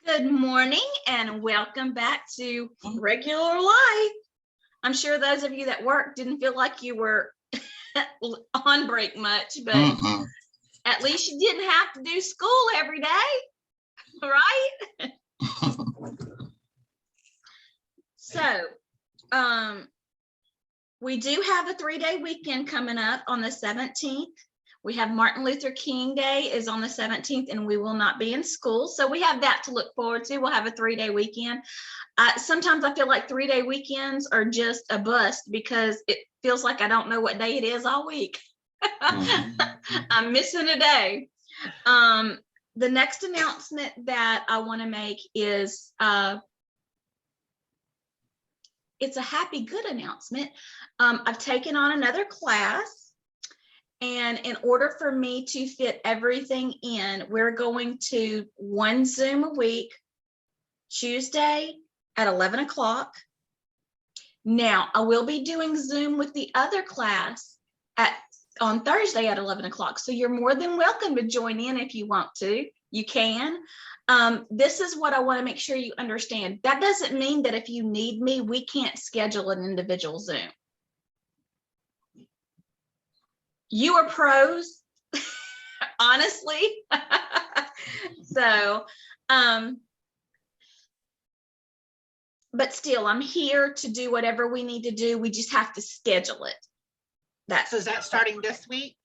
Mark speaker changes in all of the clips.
Speaker 1: Good morning and welcome back to regular life. I'm sure those of you that work didn't feel like you were on break much, but at least you didn't have to do school every day, right? So, we do have a 3-day weekend coming up on the 17th. We have Martin Luther King Day is on the 17th and we will not be in school. So we have that to look forward to. We'll have a 3-day weekend. Sometimes I feel like 3-day weekends are just a bust because it feels like I don't know what day it is all week. I'm missing a day. The next announcement that I want to make is it's a happy good announcement. I've taken on another class. And in order for me to fit everything in, we're going to one Zoom a week, Tuesday at 11 o'clock. Now, I will be doing Zoom with the other class on Thursday at 11 o'clock. So you're more than welcome to join in if you want to. You can. This is what I want to make sure you understand. That doesn't mean that if you need me, we can't schedule an individual Zoom. You are pros, honestly. So, but still, I'm here to do whatever we need to do. We just have to schedule it.
Speaker 2: So is that starting this week?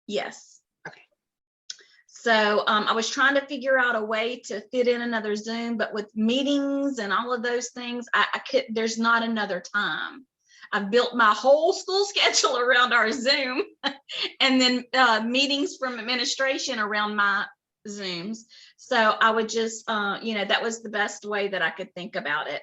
Speaker 1: Yes.
Speaker 2: Okay.
Speaker 1: So I was trying to figure out a way to fit in another Zoom, but with meetings and all of those things, I could. There's not another time. I've built my whole school schedule around our Zoom and then meetings from administration around my Zooms. So I would just, that was the best way that I could think about it.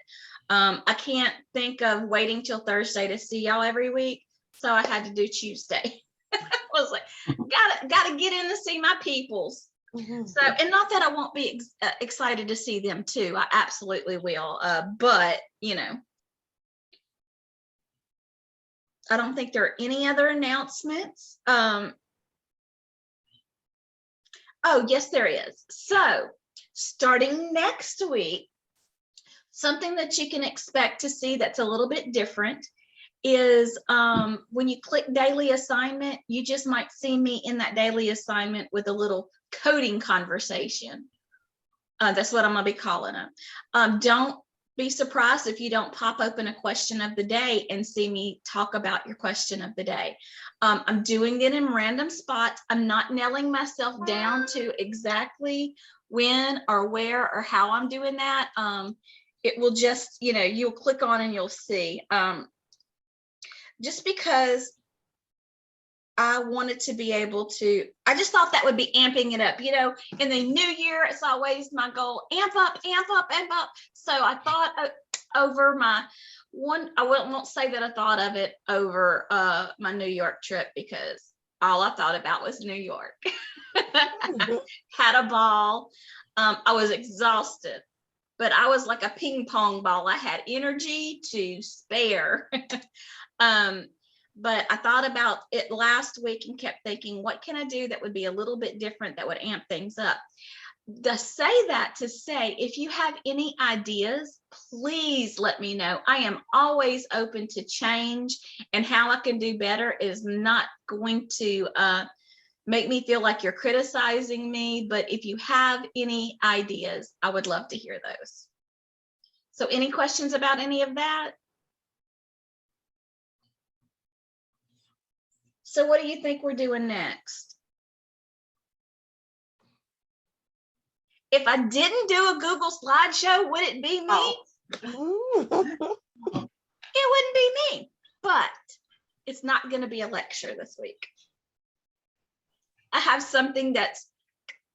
Speaker 1: I can't think of waiting till Thursday to see y'all every week. So I had to do Tuesday. I was like, gotta get in to see my peoples. So, and not that I won't be excited to see them too. I absolutely will. But, I don't think there are any other announcements. Oh, yes, there is. So starting next week, something that you can expect to see that's a little bit different is when you click daily assignment, you just might see me in that daily assignment with a little coding conversation. That's what I'm going to be calling it. Don't be surprised if you don't pop open a question of the day and see me talk about your question of the day. I'm doing it in random spots. I'm not nailing myself down to exactly when or where or how I'm doing that. It will just, you'll click on and you'll see. Just because I wanted to be able to, I just thought that would be amping it up, in the new year, it's always my goal, amp up, amp up, amp up. So I thought over my I won't say that I thought of it over my New York trip because all I thought about was New York. Had a ball. I was exhausted, but I was like a ping pong ball. I had energy to spare. But I thought about it last week and kept thinking, what can I do that would be a little bit different that would amp things up? To say, if you have any ideas, please let me know. I am always open to change, and how I can do better is not going to make me feel like you're criticizing me. But if you have any ideas, I would love to hear those. So any questions about any of that? So what do you think we're doing next? If I didn't do a Google slideshow, would it be me?
Speaker 2: Oh.
Speaker 1: It wouldn't be me, but it's not going to be a lecture this week. I have something that's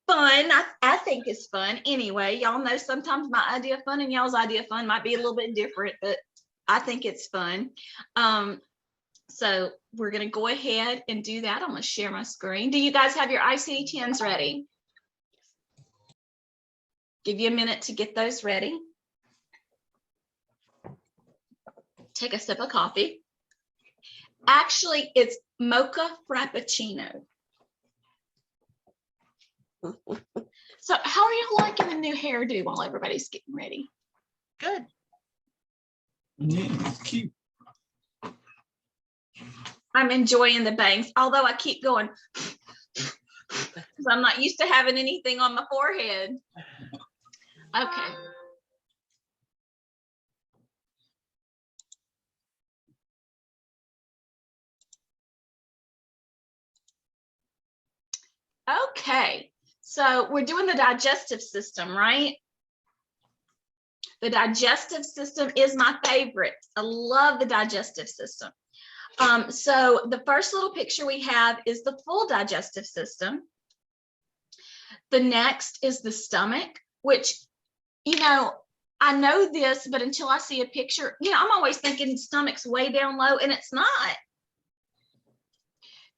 Speaker 1: fun. I think it's fun. Anyway, y'all know sometimes my idea of fun and y'all's idea of fun might be a little bit different, but I think it's fun. So we're going to go ahead and do that. I'm going to share my screen. Do you guys have your ICD-10s ready? Give you a minute to get those ready. Take a sip of coffee. Actually, it's mocha frappuccino. So how are you liking the new hairdo while everybody's getting ready?
Speaker 2: Good.
Speaker 3: Yeah, cute.
Speaker 1: I'm enjoying the bangs, although I keep going because I'm not used to having anything on my forehead. Okay. Okay, so we're doing the digestive system, right? The digestive system is my favorite. I love the digestive system. So the first little picture we have is the full digestive system. The next is the stomach, which, you know, I know this, but until I see a picture, you know, I'm always thinking stomach's way down low, and it's not.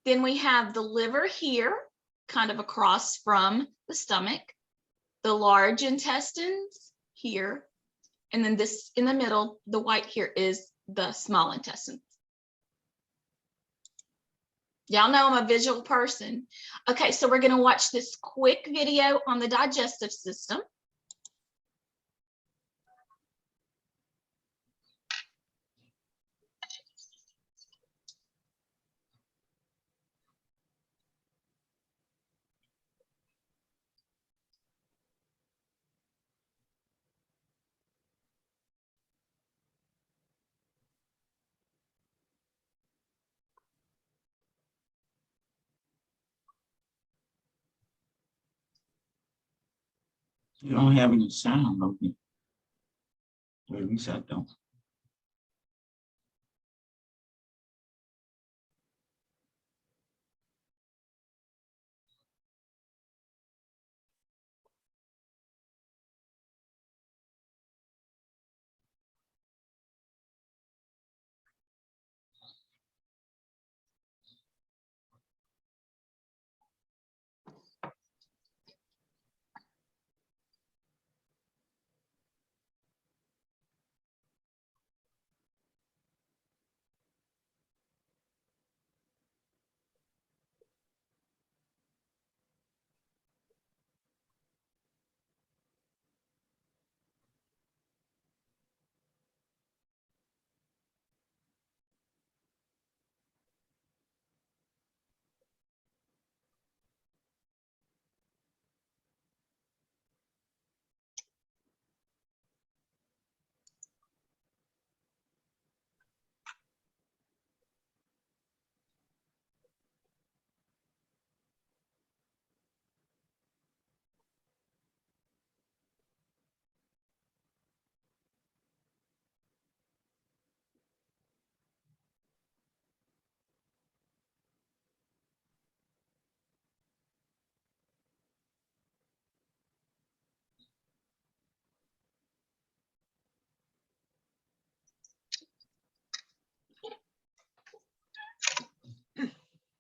Speaker 1: Then we have the liver here, kind of across from the stomach, the large intestines here, and then this in the middle, the white here is the small intestine. Y'all know I'm a visual person. Okay, so we're gonna watch this quick video on the digestive system.
Speaker 3: You don't have any sound, okay? Well, at least I don't.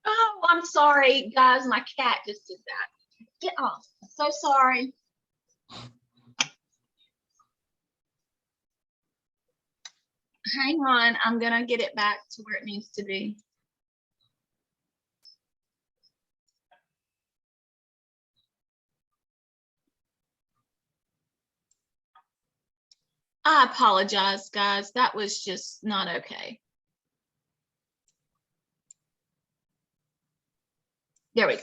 Speaker 1: Oh, I'm sorry, guys. My cat just did that. Get off. So sorry. Hang on. I'm going to get it back to where it needs to be. I apologize, guys. That was just not okay. There we go.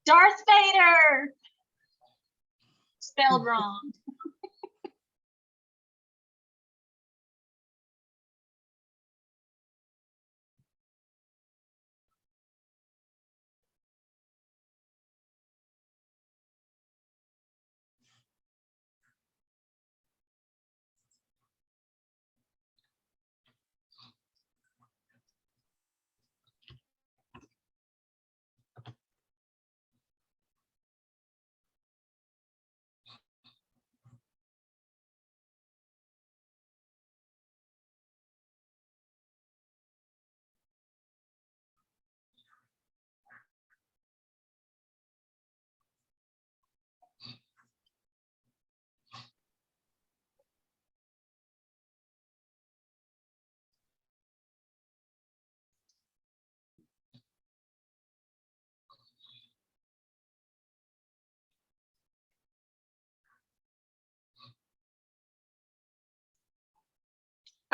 Speaker 1: Darth Vader. Spelled wrong.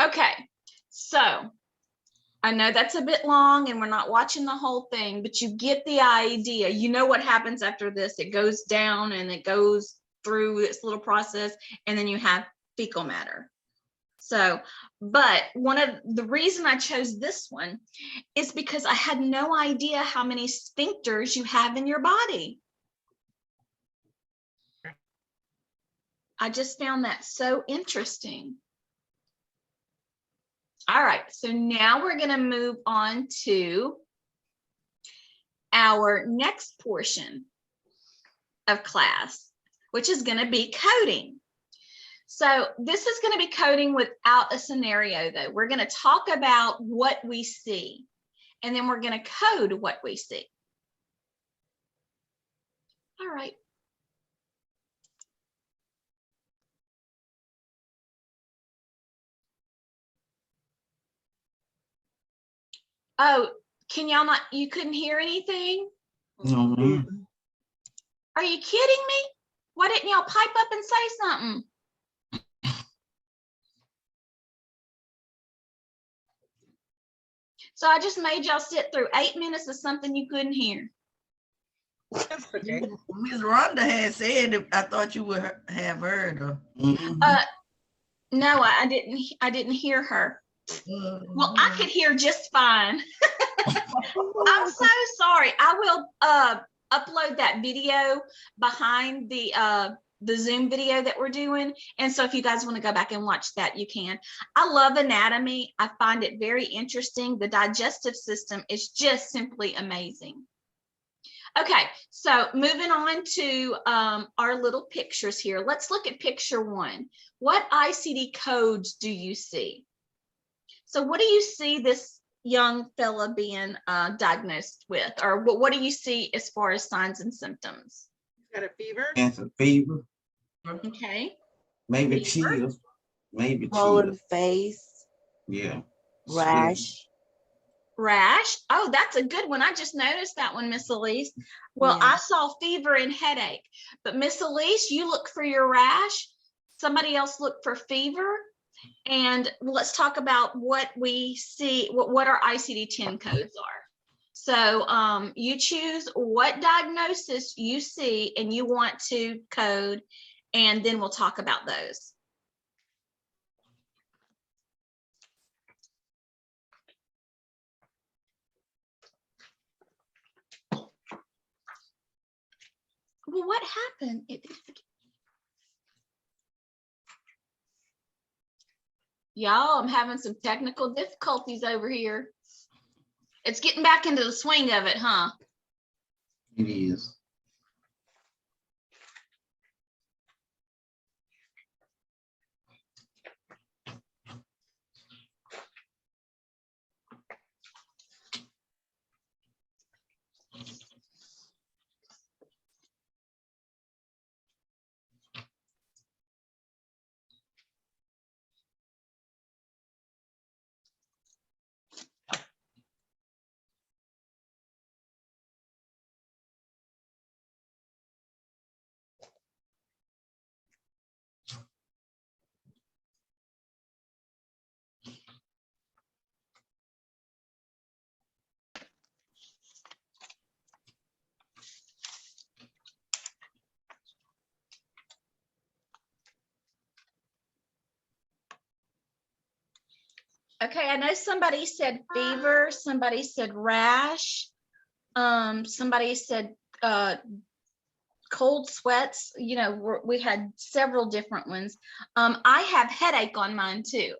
Speaker 1: Okay, so I know that's a bit long and we're not watching the whole thing, but you get the idea. You know what happens after this. It goes down and it goes through this little process, and then you have fecal matter. So, but one of the reason I chose this one is because I had no idea how many sphincters you have in your body. I just found that so interesting. All right, so now we're going to move on to our next portion of class, which is going to be coding. So this is going to be coding without a scenario, though. We're going to talk about what we see, and then we're going to code what we see. All right. Oh, can y'all not, you couldn't hear anything?
Speaker 3: No, ma'am.
Speaker 1: Are you kidding me? Why didn't y'all pipe up and say something? So I just made y'all sit through 8 minutes of something you couldn't hear.
Speaker 2: That's okay.
Speaker 4: Miss Rhonda had said that I thought you would have heard her.
Speaker 1: No, I didn't hear her. Well, I could hear just fine. I'm so sorry. I will upload that video behind the Zoom video that we're doing. And so if you guys want to go back and watch that, you can. I love anatomy. I find it very interesting. The digestive system is just simply amazing. Okay, so moving on to our little pictures here. Let's look at picture 1. What ICD codes do you see? So what do you see this young fella being diagnosed with? Or what do you see as far as signs and symptoms?
Speaker 2: Got a fever?
Speaker 3: Cancer, fever,
Speaker 1: Okay.
Speaker 3: maybe
Speaker 1: Fever.
Speaker 3: chills, maybe
Speaker 4: Swollen
Speaker 3: chills.
Speaker 4: face,
Speaker 3: Yeah.
Speaker 4: rash.
Speaker 1: Rash. Oh, that's a good one. I just noticed that one, Miss Elise. Well,
Speaker 4: Yeah.
Speaker 1: I saw fever and headache, but Miss Elise, you look for your rash. Somebody else look for fever. And let's talk about what we see, what our ICD-10 codes are. So you choose what diagnosis you see and you want to code, and then we'll talk about those. Well, what happened? Y'all, I'm having some technical difficulties over here. It's getting back into the swing of it, huh?
Speaker 3: It is.
Speaker 1: Okay, I know somebody said fever, somebody said rash, somebody said cold sweats. You know, we had several different ones. I have headache on mine too.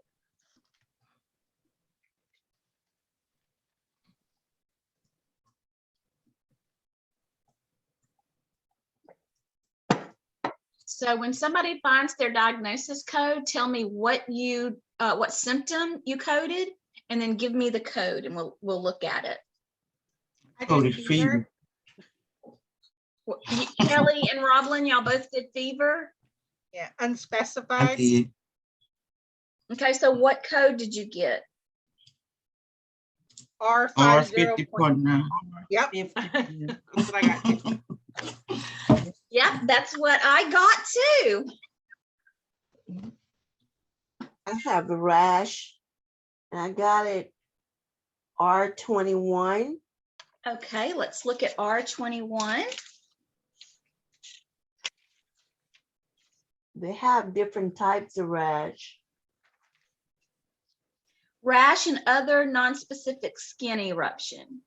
Speaker 1: So when somebody finds their diagnosis code, tell me what symptom you coded, and then give me the code, and we'll look at it.
Speaker 2: I
Speaker 3: Oh,
Speaker 2: did
Speaker 3: the fever.
Speaker 1: Kelly and Roblin, y'all both did fever.
Speaker 2: Yeah,
Speaker 3: I
Speaker 2: unspecified.
Speaker 3: did.
Speaker 1: Okay, so what code did you get?
Speaker 2: R50.
Speaker 3: R50.9.
Speaker 2: Yep.
Speaker 4: 50, yeah.
Speaker 2: That's what I got too.
Speaker 1: Yep, that's what I got too.
Speaker 5: I have the rash, and I got it R21.
Speaker 1: Okay, let's look at R21.
Speaker 5: They have different types of rash.
Speaker 1: Rash and other non-specific skin eruption.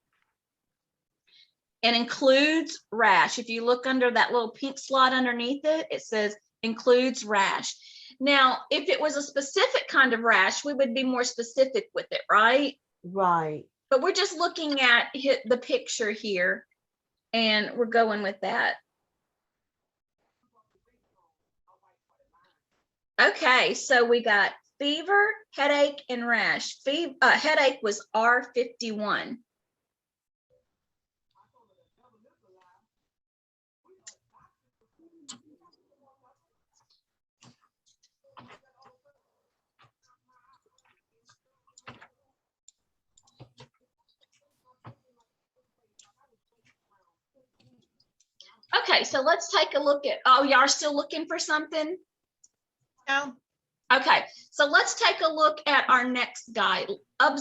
Speaker 1: And includes rash. If you look under that little pink slot underneath it, it says includes rash. Now, if it was a specific kind of rash, we would be more specific with it, right?
Speaker 5: Right.
Speaker 1: But we're just looking at the picture here, and we're going with that. Okay, so we got fever, headache, and rash. Headache was R51. Okay, so let's take a look at, oh, y'all are still looking for something?
Speaker 2: No,
Speaker 1: Okay, so let's take a look at our next guide. Up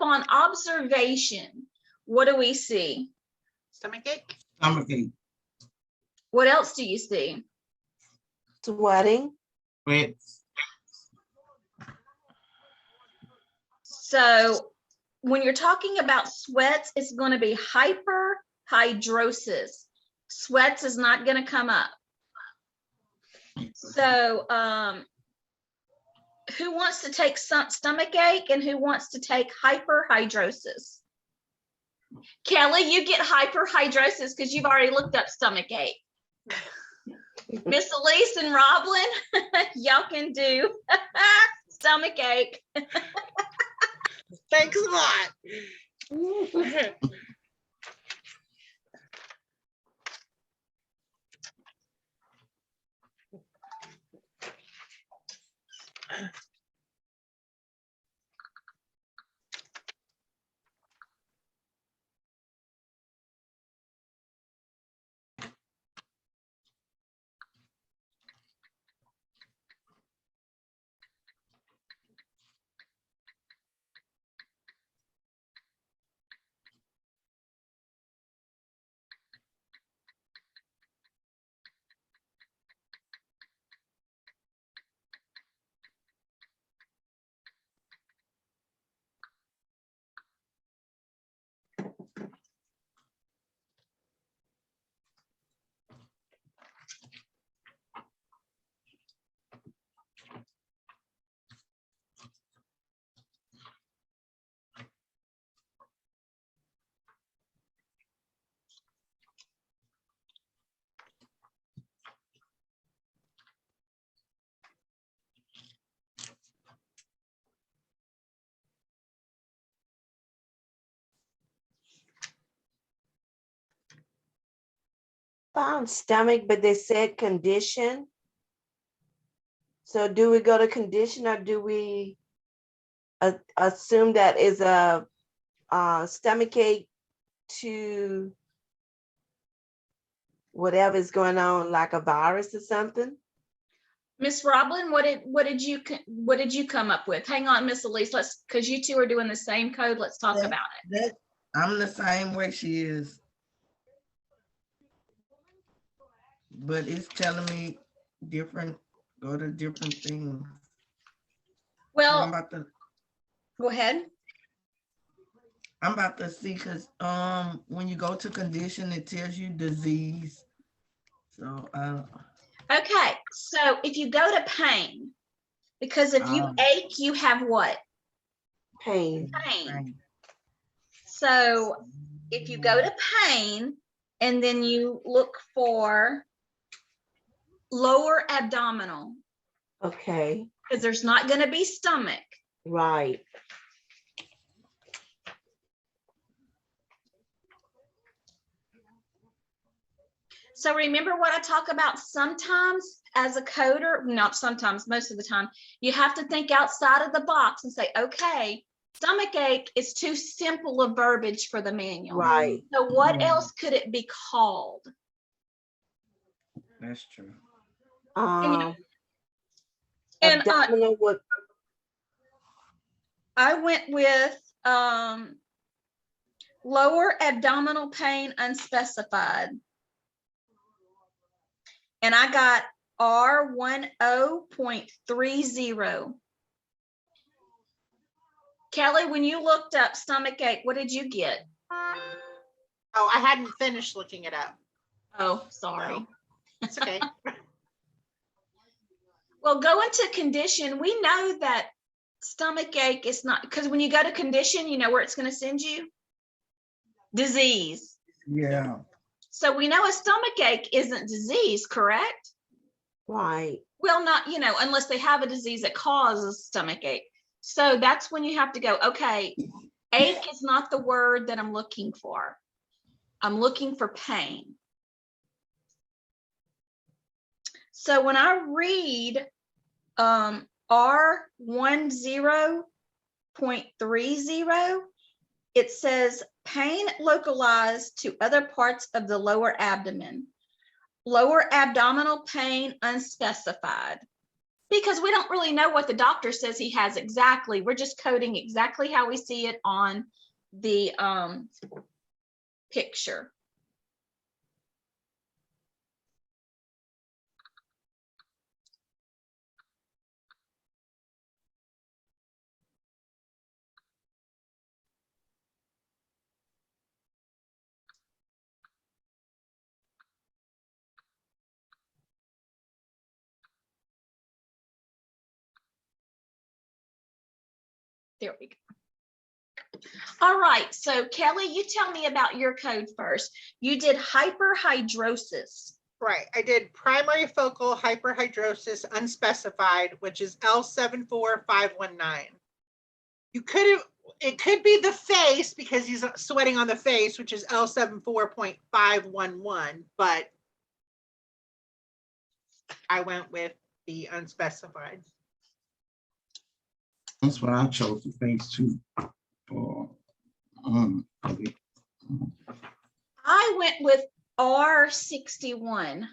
Speaker 1: on observation, what do we see?
Speaker 2: stomachache.
Speaker 3: Stomachache.
Speaker 1: What else do you see?
Speaker 5: Sweating.
Speaker 3: Wet.
Speaker 1: So when you're talking about sweats, it's going to be hyperhidrosis. Sweats is not going to come up. So who wants to take some stomach ache and who wants to take hyperhidrosis? Kelly, you get hyperhidrosis because you've already looked up stomach ache. Miss Elise and Roblin, y'all can do stomach ache.
Speaker 2: Thanks a lot.
Speaker 5: Found stomach, but they said condition. So do we go to condition or do we assume that is a stomach ache to whatever's going on, like a virus or something?
Speaker 1: Miss Roblin, what did you come up with? Hang on, Miss Elise, because you two are doing the same code. Let's talk about it.
Speaker 4: I'm the same way she is. But it's telling me different, go to different things.
Speaker 1: Well,
Speaker 4: I'm about to
Speaker 1: Go ahead.
Speaker 4: I'm about to see, cause when you go to condition, it tells you disease. So
Speaker 1: Okay, so if you go to pain, because if you ache, you have what?
Speaker 5: Pain.
Speaker 1: Pain. So if you go to pain and then you look for lower abdominal,
Speaker 5: Okay,
Speaker 1: because there's not going to be stomach.
Speaker 5: right.
Speaker 1: So remember what I talk about sometimes as a coder, not sometimes, most of the time, you have to think outside of the box and say, okay, stomach ache is too simple a verbiage for the manual.
Speaker 5: Right.
Speaker 1: So what else could it be called?
Speaker 3: That's true.
Speaker 1: And
Speaker 5: Abdominal would,
Speaker 1: I went with lower abdominal pain unspecified. And I got R10.30. Kelly, when you looked up stomach ache, what did you get?
Speaker 2: Oh, I hadn't finished looking it up.
Speaker 1: Oh, sorry.
Speaker 2: It's okay.
Speaker 1: Well, go into condition. We know that stomach ache is not, because when you go to condition, you know where it's going to send you? Disease.
Speaker 4: yeah.
Speaker 1: So we know a stomach ache isn't disease, correct?
Speaker 5: right.
Speaker 1: Well, not, unless they have a disease that causes stomach ache. So that's when you have to go, okay, ache is not the word that I'm looking for. I'm looking for pain. So when I read R10.30, it says pain localized to other parts of the lower abdomen. Lower abdominal pain unspecified. Because we don't really know what the doctor says he has exactly. We're just coding exactly how we see it on the picture. There we go. All right, so Kelly, you tell me about your code first. You did hyperhidrosis.
Speaker 2: Right. I did primary focal hyperhidrosis unspecified, which is L74519. It could be the face because he's sweating on the face, which is L74.511, but I went with the unspecified.
Speaker 3: That's what I chose to face too. For, okay.
Speaker 1: I went with R61.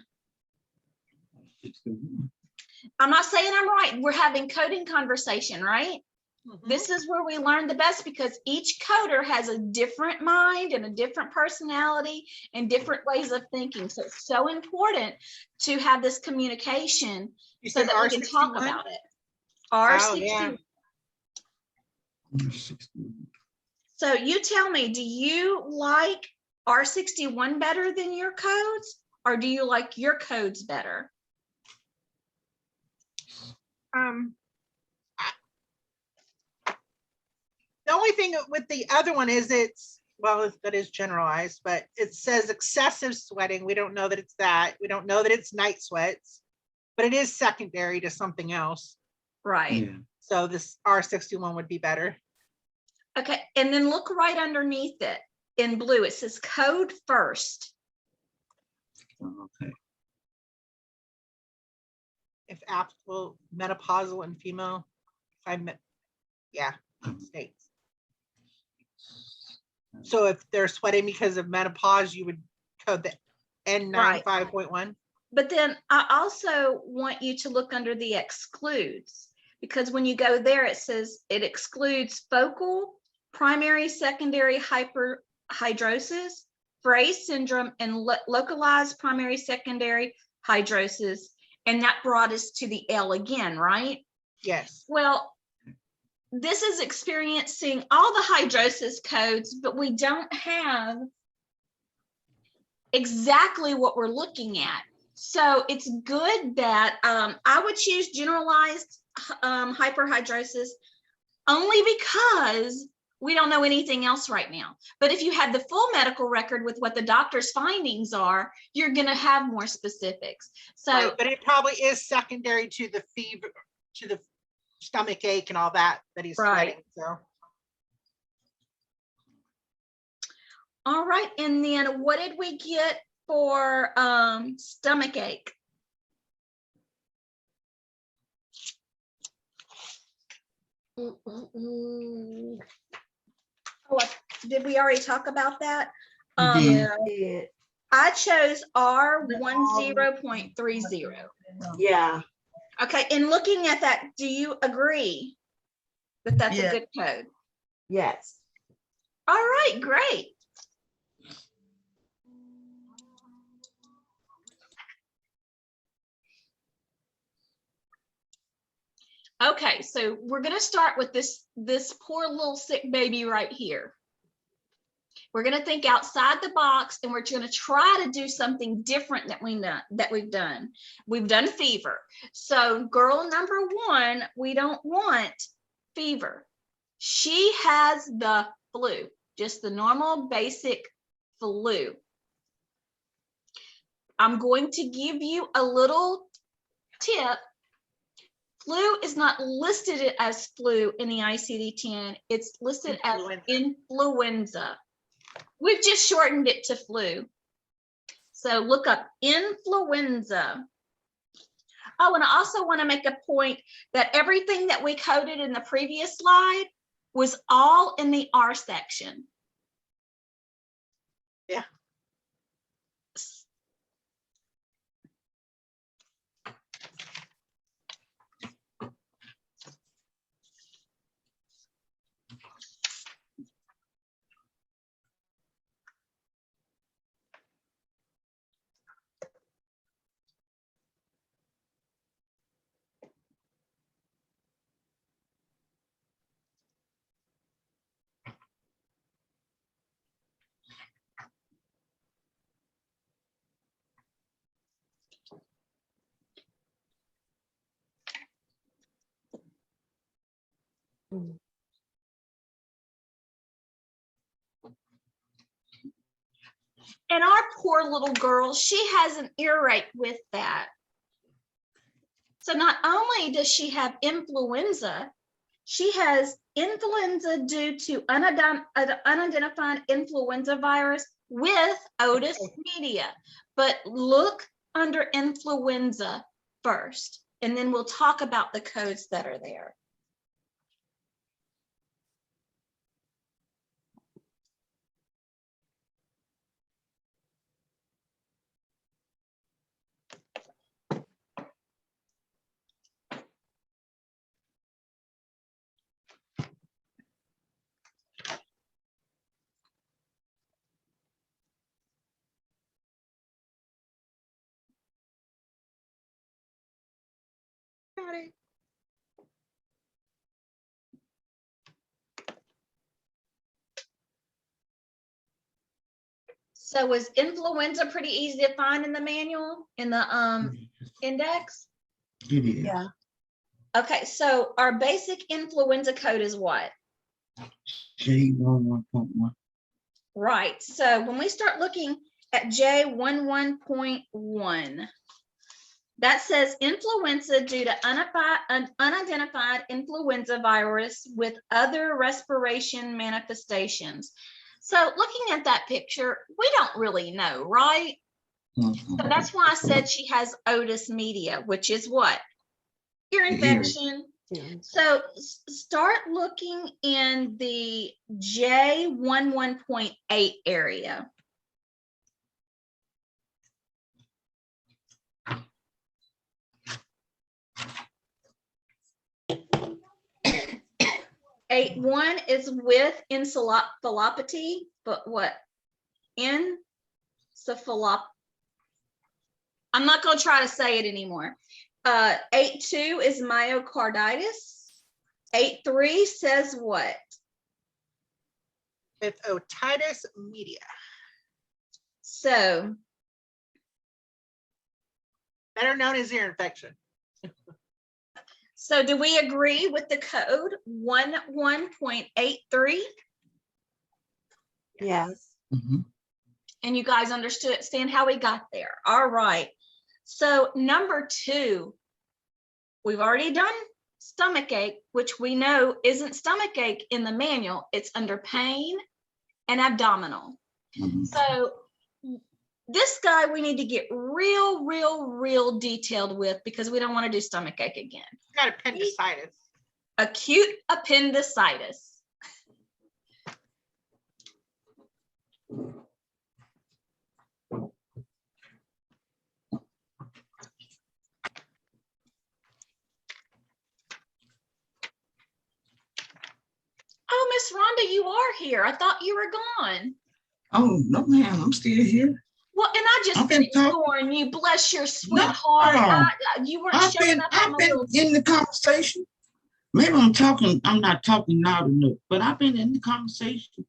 Speaker 1: I'm not saying I'm right. We're having coding conversation, right?
Speaker 2: Mhm.
Speaker 1: This is where we learn the best because each coder has a different mind and a different personality and different ways of thinking. So it's so important to have this communication
Speaker 2: You
Speaker 1: so
Speaker 2: said
Speaker 1: that we can talk
Speaker 2: R61?
Speaker 1: about it.
Speaker 2: Oh,
Speaker 1: R61.
Speaker 2: yeah.
Speaker 1: So you tell me, do you like R61 better than your codes, or do you like your codes better?
Speaker 2: The only thing with the other one is that is generalized, but it says excessive sweating. We don't know that it's that. We don't know that it's night sweats, but it is secondary to something else.
Speaker 1: Right.
Speaker 3: Yeah.
Speaker 2: So this R61 would be better.
Speaker 1: Okay, and then look right underneath it in blue. It says code first.
Speaker 3: Okay.
Speaker 2: If applicable, menopausal and female. States. So if they're sweating because of menopause, you would code the N95.1.
Speaker 1: But then I also want you to look under the excludes, because when you go there, it says it excludes focal, primary, secondary hyperhidrosis, Frey's syndrome, and localized primary, secondary hydrosis. And that brought us to the L again, right?
Speaker 2: Yes.
Speaker 1: Well, this is experiencing all the hydrosis codes, but we don't have exactly what we're looking at. So it's good that I would choose generalized hyperhidrosis only because we don't know anything else right now. But if you had the full medical record with what the doctor's findings are, you're going to have more specifics. So,
Speaker 2: Right, but it probably is secondary to the fever, to the stomach ache and all that he's
Speaker 1: Right.
Speaker 2: sweating, so.
Speaker 1: all right. And then what did we get for stomach ache? Oh, did we already talk about that?
Speaker 3: We did.
Speaker 5: Yeah,
Speaker 1: I chose R10.30.
Speaker 5: yeah,
Speaker 1: Okay, and looking at that, do you agree that that's
Speaker 4: Yeah.
Speaker 1: a good code?
Speaker 5: yes.
Speaker 1: All right, great. Okay, so we're gonna start with this poor little sick baby right here. We're gonna think outside the box, and we're gonna try to do something different that we've done. We've done fever. So girl number one, we don't want fever. She has the flu, just the normal basic flu. I'm going to give you a little tip. Flu is not listed as flu in the ICD-10. It's listed as influenza. We've just shortened it to flu. So look up influenza. Oh, and I also want to make a point that everything that we coded in the previous slide was all in the R section.
Speaker 2: Yeah.
Speaker 5: Mm.
Speaker 1: And our poor little girl, she has an earache with that. So not only does she have influenza, she has influenza due to unidentified influenza virus with Otis media. But look under influenza first, and then we'll talk about the codes that are there.
Speaker 2: Got it.
Speaker 1: So was influenza pretty easy to find in the manual, in the index?
Speaker 3: It is.
Speaker 5: Yeah.
Speaker 1: Okay, so our basic influenza code is what?
Speaker 3: J11.1.
Speaker 1: Right, so when we start looking at J11.1, that says influenza due to unidentified influenza virus with other respiration manifestations. So looking at that picture, we don't really know, right?
Speaker 3: Mhm.
Speaker 1: So that's why I said she has Otis media, which is what? Ear infection.
Speaker 5: Yeah.
Speaker 1: So start looking in the J11.8 area. 8.1 is with encephalopathy, but what? Encephalop. I'm not going to try to say it anymore. 8.2 is myocarditis. 8.3 says what?
Speaker 2: With otitis media,
Speaker 1: So
Speaker 2: better known as ear infection.
Speaker 1: So do we agree with the code 11.83?
Speaker 5: Yes.
Speaker 3: Mhm.
Speaker 1: And you guys understand how we got there. All right. So number 2, we've already done stomach ache, which we know isn't stomach ache in the manual. It's under pain and abdominal.
Speaker 3: Mhm.
Speaker 1: So this guy we need to get real detailed with because we don't want to do stomach ache again.
Speaker 2: Got appendicitis.
Speaker 1: Acute appendicitis. Oh, Miss Rhonda, you are here. I thought you were gone.
Speaker 3: Oh, no, ma'am, I'm still here.
Speaker 1: Well, and I just
Speaker 3: I've been
Speaker 1: finished ignoring you. Bless your sweet
Speaker 3: No,
Speaker 1: heart. You weren't showing up on
Speaker 3: I've
Speaker 1: my
Speaker 3: been
Speaker 1: little.
Speaker 3: in the conversation. Maybe I'm not talking loud enough, but I've been in the conversation.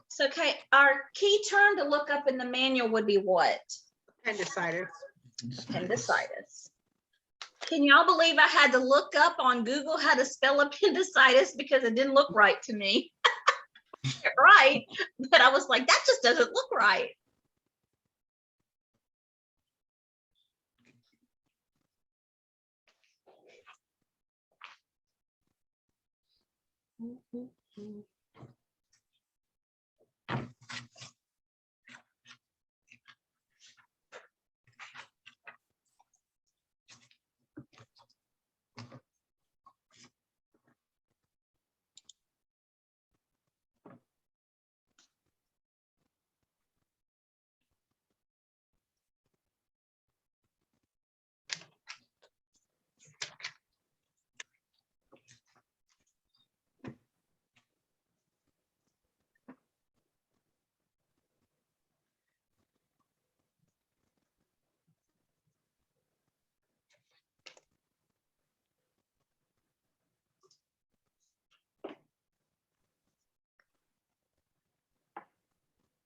Speaker 1: So, okay, our key term to look up in the manual would be what?
Speaker 2: Appendicitis.
Speaker 1: Appendicitis. Can y'all believe I had to look up on Google how to spell appendicitis because it didn't look right to me? Right, but I was like, that just doesn't look right.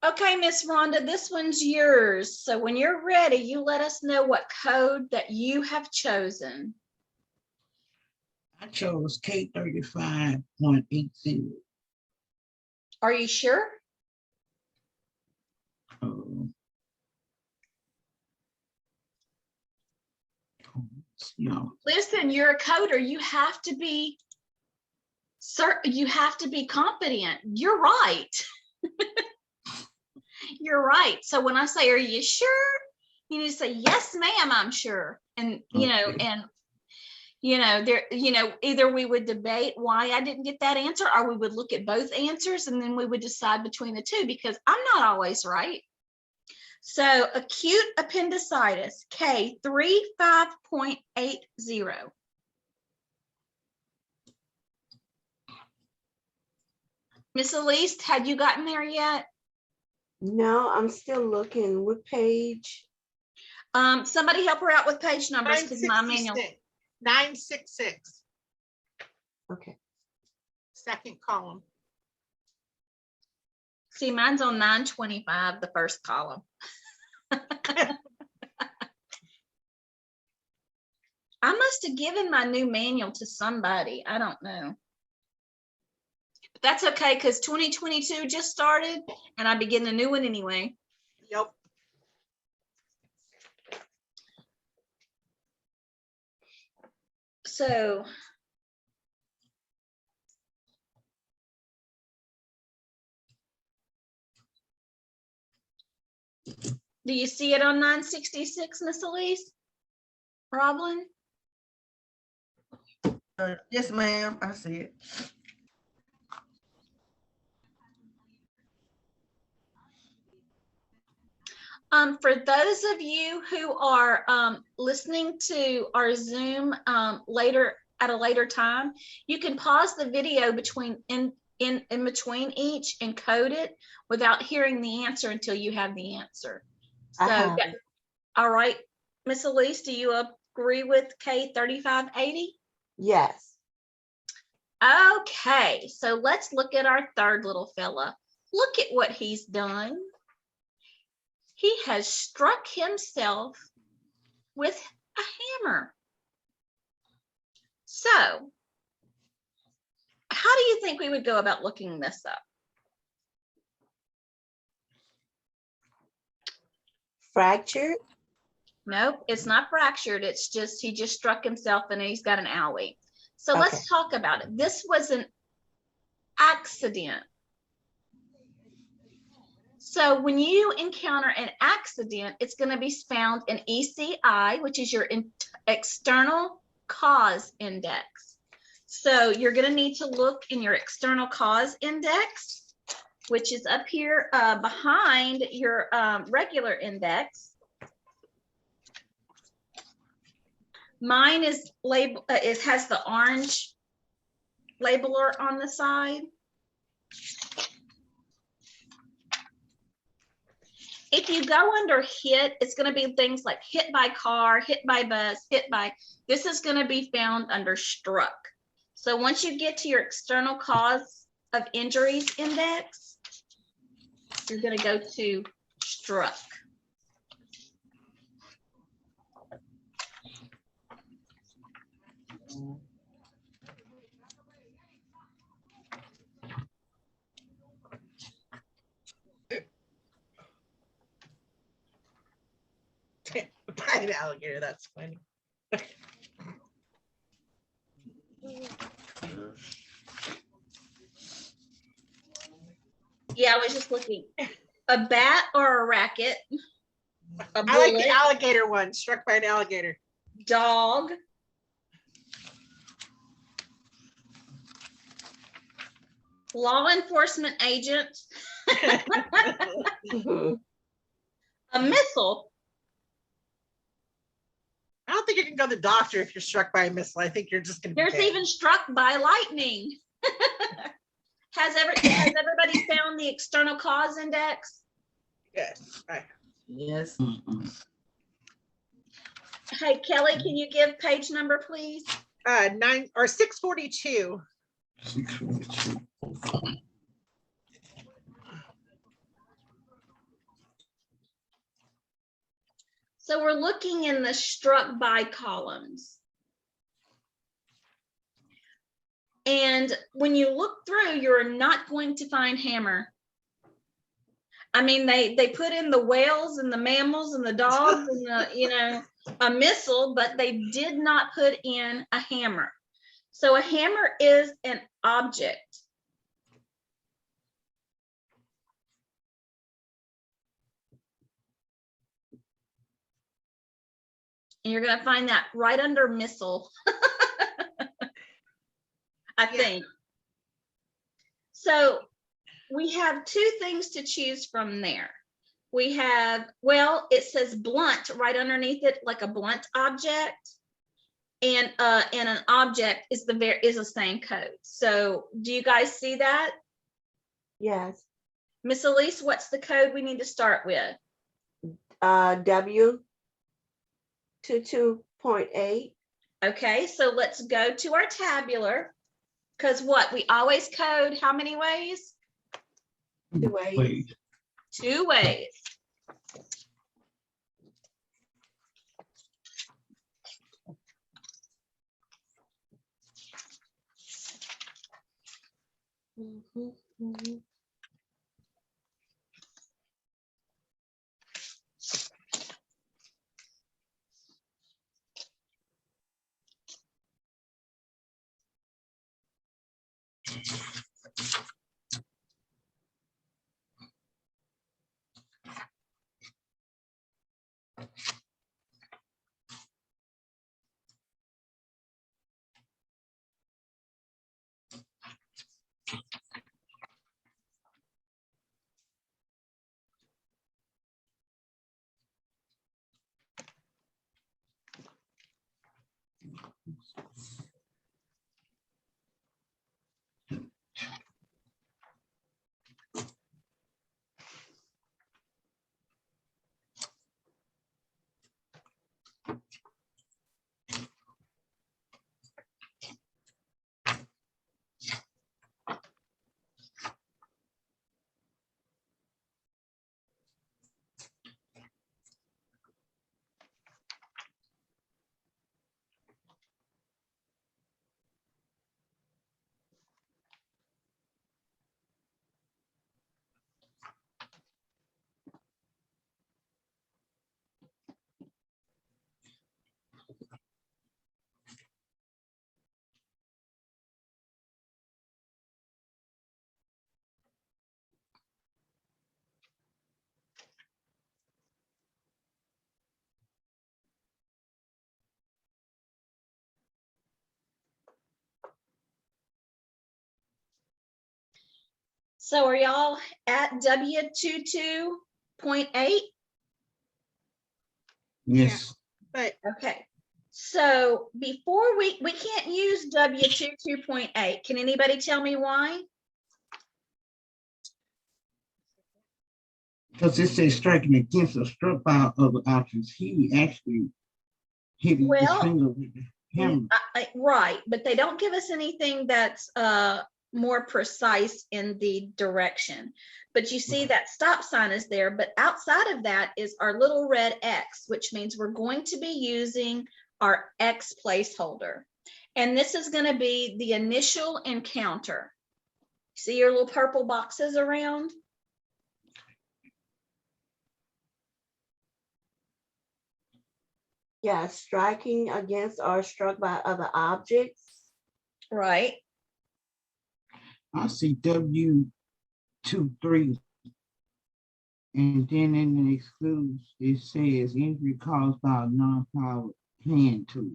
Speaker 1: Okay, Miss Rhonda, this one's yours. So when you're ready, you let us know what code that you have chosen.
Speaker 3: I chose K35.80.
Speaker 1: Are you sure?
Speaker 3: No.
Speaker 1: Listen, you're a coder. You have to be you have to be competent. You're right. You're right. So when I say, are you sure? You need to say, yes, ma'am, I'm sure. And there, either we would debate why I didn't get that answer, or we would look at both answers and then we would decide between the two because I'm not always right. So acute appendicitis, K35.80. Miss Elise, had you gotten there yet?
Speaker 5: No, I'm still looking. What page?
Speaker 1: Somebody help her out with page numbers because my manual.
Speaker 2: 966.
Speaker 5: Okay.
Speaker 2: Second column.
Speaker 1: See, mine's on 925, the first column. I must have given my new manual to somebody. I don't know. But that's okay because 2022 just started and I'll be getting a new one anyway.
Speaker 2: Yep.
Speaker 1: So do you see it on 966, Miss Elise? Roblin?
Speaker 4: Yes, ma'am, I see it.
Speaker 1: For those of you who are listening to our Zoom later at a later time, you can pause the video in between each and code it without hearing the answer until you have the answer. So,
Speaker 5: I have
Speaker 1: yeah.
Speaker 5: it.
Speaker 1: All right, Miss Elise, do you agree with K3580?
Speaker 5: Yes.
Speaker 1: Okay, so let's look at our third little fella. Look at what he's done. He has struck himself with a hammer. So, how do you think we would go about looking this up?
Speaker 5: Fractured.
Speaker 1: Nope, it's not fractured. It's just, he just struck himself and he's got an owie. So let's talk about it. This was an accident. So when you encounter an accident, it's going to be found in ECI, which is your external cause index. So you're going to need to look in your external cause index, which is up here behind your regular index. Mine is labeled, it has the orange labeler on the side. If you go under hit, it's going to be things like hit by car, hit by bus, hit by, this is going to be found under struck. So once you get to your external cause of injuries index, you're going to go to struck.
Speaker 2: By an alligator, that's funny.
Speaker 1: Yeah, I was just looking. A bat or a racket, a
Speaker 2: I like
Speaker 1: bullet,
Speaker 2: the alligator one, struck by an alligator.
Speaker 1: dog, law enforcement agent,
Speaker 5: Mhm.
Speaker 1: a missile.
Speaker 2: I don't think you can go to the doctor if you're struck by a missile. I think you're just gonna be
Speaker 1: There's
Speaker 2: dead.
Speaker 1: even struck by lightning. Has everybody found the external cause index?
Speaker 2: Yes. Right.
Speaker 4: Yes.
Speaker 1: Hey, Kelly, can you give page number, please?
Speaker 2: 642.
Speaker 3: 642.
Speaker 1: So we're looking in the struck by columns. And when you look through, you're not going to find hammer. I mean, they put in the whales and the mammals and the dogs and the, a missile, but they did not put in a hammer. So a hammer is an object. And you're going to find that right under missile, I think. So we have two things to choose from there. We have, well, it says blunt right underneath it, like a blunt object. And an object is the same code. So do you guys see that?
Speaker 5: Yes.
Speaker 1: Miss Elise, what's the code we need to start with?
Speaker 5: W 22.8.
Speaker 1: Okay, so let's go to our tabular, because what, we always code how many ways?
Speaker 5: 2 ways.
Speaker 3: Wait.
Speaker 1: 2 ways.
Speaker 5: Mhm, mhm.
Speaker 1: So are y'all at W22.8?
Speaker 3: Yes,
Speaker 2: But
Speaker 1: Okay. So before we can't use W22.8. Can anybody tell me why?
Speaker 3: because it says striking against or struck by other options. He actually hit his
Speaker 1: Well,
Speaker 3: finger with the hammer.
Speaker 1: Right, but they don't give us anything that's more precise in the direction. But you see that stop sign is there, but outside of that is our little red X, which means we're going to be using our X placeholder. And this is going to be the initial encounter. See your little purple boxes around?
Speaker 5: Yeah, striking against or struck by other objects.
Speaker 1: Right.
Speaker 3: I see W23. And then in the excludes, it says injury caused by a non-powered hand tool.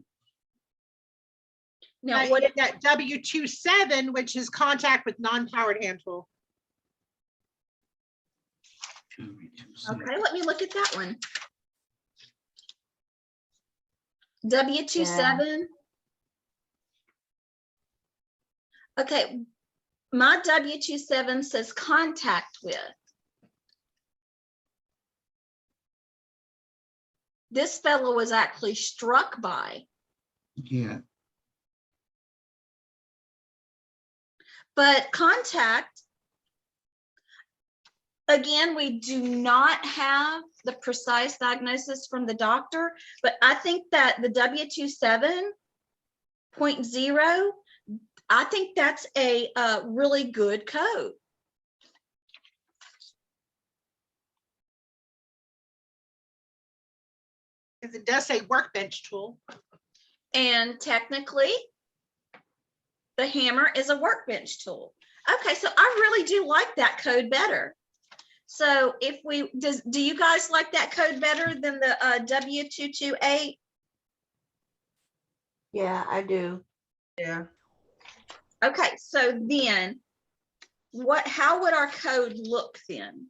Speaker 1: Now, what if
Speaker 2: that W27, which is contact with non-powered hand tool.
Speaker 1: okay, let me look at that one. W27. Okay, my W27 says contact with. This fellow was actually struck by,
Speaker 3: Yeah,
Speaker 1: but contact, again, we do not have the precise diagnosis from the doctor, but I think that the W27.0, I think that's a really good code.
Speaker 2: Because it does say workbench tool.
Speaker 1: And technically, the hammer is a workbench tool. Okay, so I really do like that code better. So if we, do you guys like that code better than the W228?
Speaker 5: Yeah, I do.
Speaker 4: Yeah.
Speaker 1: Okay, so then how would our code look then?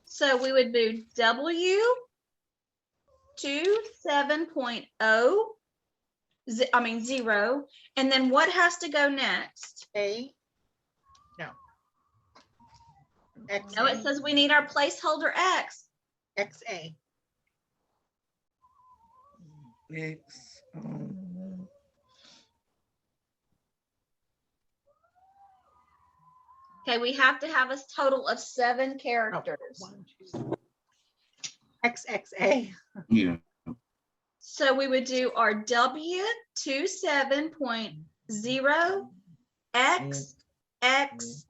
Speaker 1: So we would do W27.0, 0, and then what has to go next?
Speaker 2: A. No. X.
Speaker 1: No, it says we need our placeholder X.
Speaker 2: XA.
Speaker 4: X.
Speaker 1: Okay, we have to have a total of 7 characters.
Speaker 2: 1, 2. XXA.
Speaker 3: yeah.
Speaker 1: So we would do our W27.0 XXA.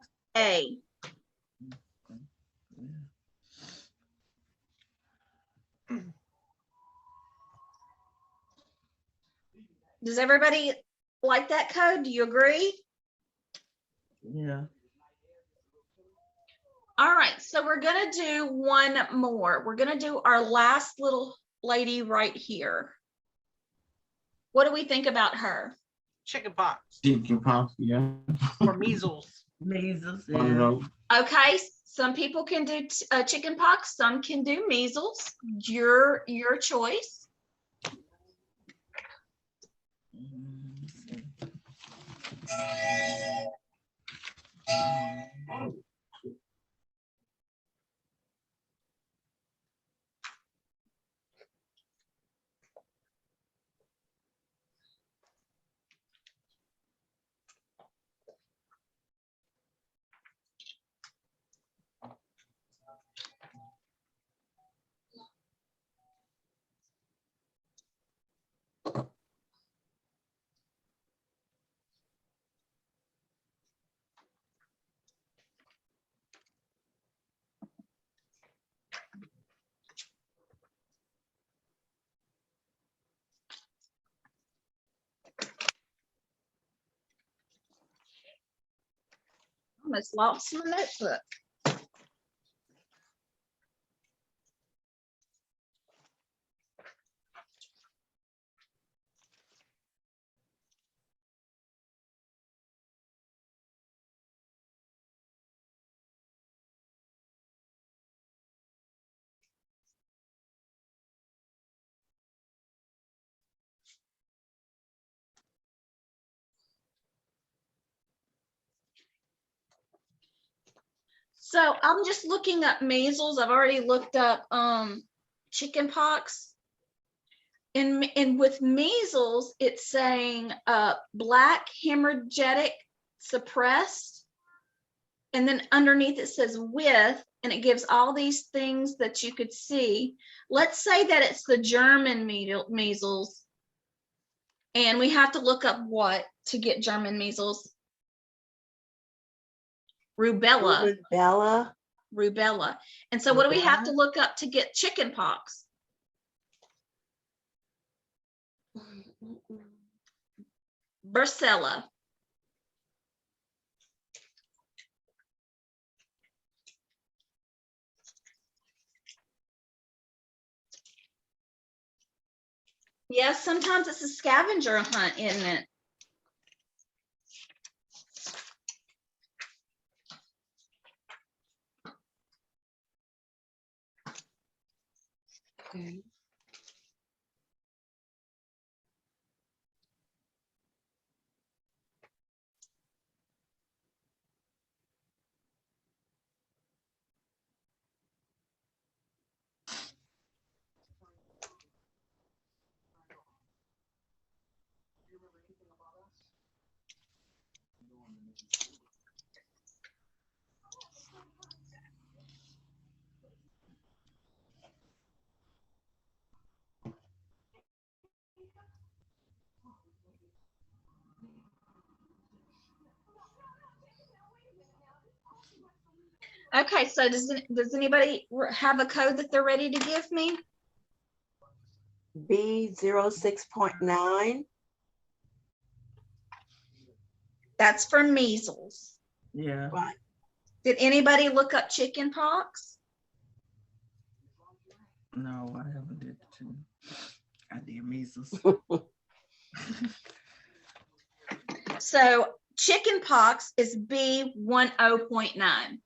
Speaker 1: Does everybody like that code? Do you agree?
Speaker 4: Yeah.
Speaker 1: All right, so we're gonna do one more. We're gonna do our last little lady right here. What do we think about her?
Speaker 2: Chicken pox
Speaker 3: Chicken pox, yeah.
Speaker 2: or measles.
Speaker 4: Measles.
Speaker 3: One of
Speaker 4: Yeah.
Speaker 3: those.
Speaker 1: Okay, some people can do chicken pox, some can do measles. Your choice. Almost lost my notebook. So I'm just looking up measles. I've already looked up chicken pox. And with measles, it's saying black hemorrhagic suppressed. And then underneath it says with, and it gives all these things that you could see. Let's say that it's the German measles. And we have to look up what to get German measles. Rubella.
Speaker 5: Rubella.
Speaker 1: Rubella. And so what do we have to look up to get chicken pox? Varicella. Yes, sometimes it's a scavenger hunt, isn't it?
Speaker 5: Okay.
Speaker 1: Okay, so does anybody have a code that they're ready to give me?
Speaker 5: B06.9.
Speaker 1: That's for measles.
Speaker 4: Yeah.
Speaker 5: Right.
Speaker 1: Did anybody look up chicken pox?
Speaker 4: No, I haven't did the two. I did measles.
Speaker 1: So chicken pox is B10.9.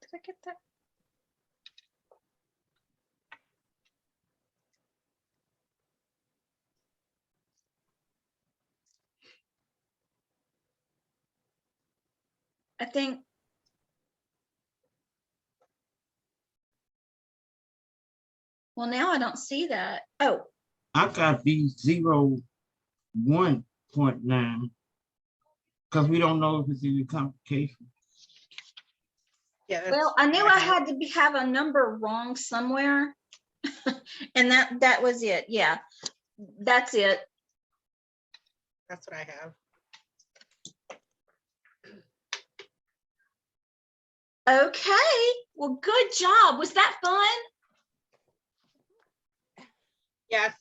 Speaker 1: Did I get that? I think. Well, now I don't see that. Oh,
Speaker 3: I got B01.9 because we don't know if it's any complication.
Speaker 2: Yeah. that's
Speaker 1: well, I knew
Speaker 2: what
Speaker 1: I
Speaker 2: have.
Speaker 1: had to have a number wrong somewhere. And that was it. Yeah, that's it.
Speaker 2: That's what I have.
Speaker 1: Okay, well, good job. Was that fun?
Speaker 2: Yes.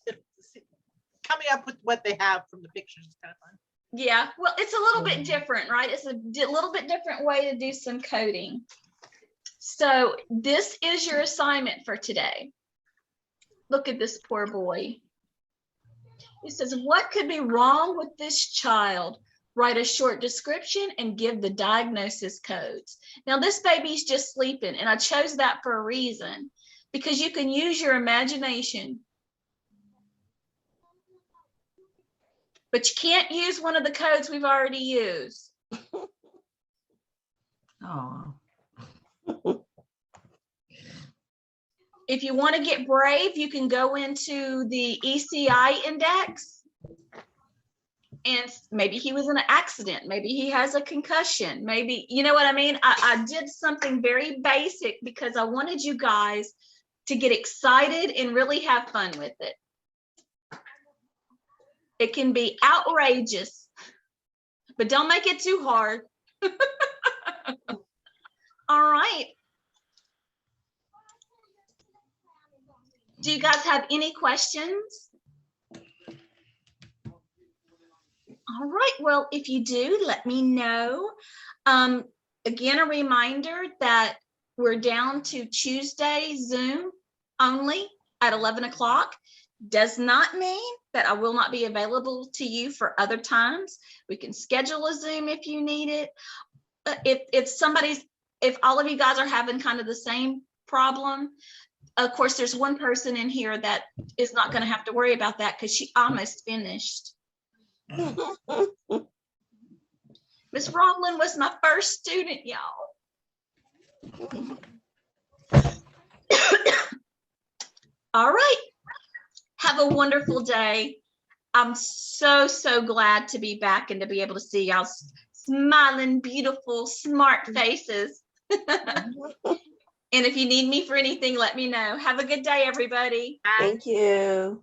Speaker 2: Coming up with what they have from the pictures is kind of fun.
Speaker 1: Yeah, well, it's a little bit different, right? It's a little bit different way to do some coding. So this is your assignment for today. Look at this poor boy. It says, what could be wrong with this child? Write a short description and give the diagnosis codes. Now this baby's just sleeping, and I chose that for a reason, because you can use your imagination. But you can't use one of the codes we've already used.
Speaker 4: Oh.
Speaker 1: If you want to get brave, you can go into the ECI index. And maybe he was in an accident. Maybe he has a concussion. Maybe, you know what I mean? I did something very basic because I wanted you guys to get excited and really have fun with it. It can be outrageous, but don't make it too hard. All right. Do you guys have any questions? All right, well, if you do, let me know. Again, a reminder that we're down to Tuesday Zoom only at 11 o'clock. Does not mean that I will not be available to you for other times. We can schedule a Zoom if you need it. If all of you guys are having kind of the same problem, of course, there's one person in here that is not going to have to worry about that because she almost finished. Miss Ronglin was my first student, y'all. All right. Have a wonderful day. I'm so glad to be back and to be able to see y'all's smiling, beautiful, smart faces. And if you need me for anything, let me know. Have a good day, everybody.
Speaker 5: Thank you.